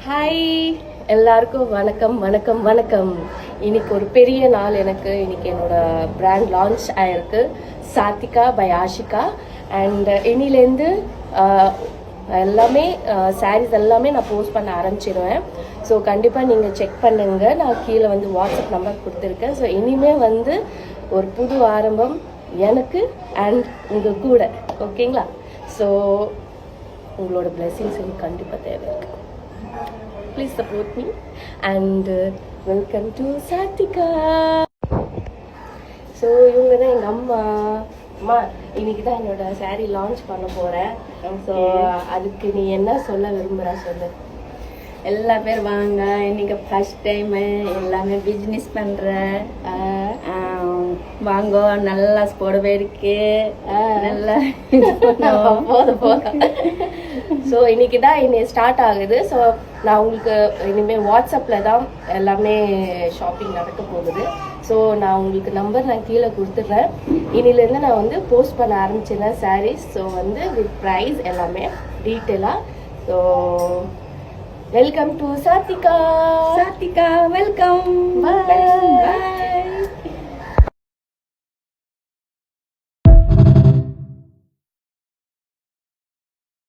Hi எல்லாருக்கும் வணக்கம் வணக்கம் வணக்கம். இன்னைக்கு ஒரு பெரிய நாள் எனக்கு. இன்னைக்கு என்னோட பிராண்ட் லான்ச் ஆயிருக்கு, சாத்திகா பை ஆஷிகா. அண்ட் இன்னிலேருந்து எல்லாமே சாரீஸ் எல்லாமே நான் போஸ்ட் பண்ண ஆரம்பிச்சிடுவேன். ஸோ கண்டிப்பாக நீங்கள் செக் பண்ணுங்க. நான் கீழே வந்து வாட்ஸ்அப் நம்பர் கொடுத்துருக்கேன். ஸோ இனிமேல் வந்து ஒரு புது ஆரம்பம் எனக்கு அண்ட் உங்கள் கூட, ஓகேங்களா? ஸோ உங்களோட பிளெஸிங்ஸ் எனக்கு கண்டிப்பாக தேவை இருக்கு. Please support me and welcome to Sathika. So இவங்க தான் எங்கள் அம்மா. இன்னைக்கு தான் என்னோட சாரீ லான்ச் பண்ண போகிறேன். ஸோ அதுக்கு நீ என்ன சொல்ல விரும்புகிற சொல்லு. எல்லா பேர் வாங்க, இன்னைக்கு ஃபர்ஸ்ட் டைம் எல்லாமே பிஸ்னஸ் பண்ணுறேன். வாங்கோ, நல்லா புடவை இருக்கு, நல்லா போதும். ஸோ இன்னைக்கு தான் ஸ்டார்ட் ஆகுது. ஸோ நான் உங்களுக்கு இனிமேல் வாட்ஸ்அப்பில் தான் எல்லாமே ஷாப்பிங் நடக்க போகுது. ஸோ நான் உங்களுக்கு நம்பர் நான் கீழே கொடுத்துட்றேன். இன்னிலேருந்து நான் வந்து போஸ்ட் பண்ண ஆரம்பிச்சிடுறேன் சாரீஸ். ஸோ வந்து வித் ப்ரைஸ் எல்லாமே டீட்டெயிலாக. So welcome to Sathika. Sathika welcome. Bye.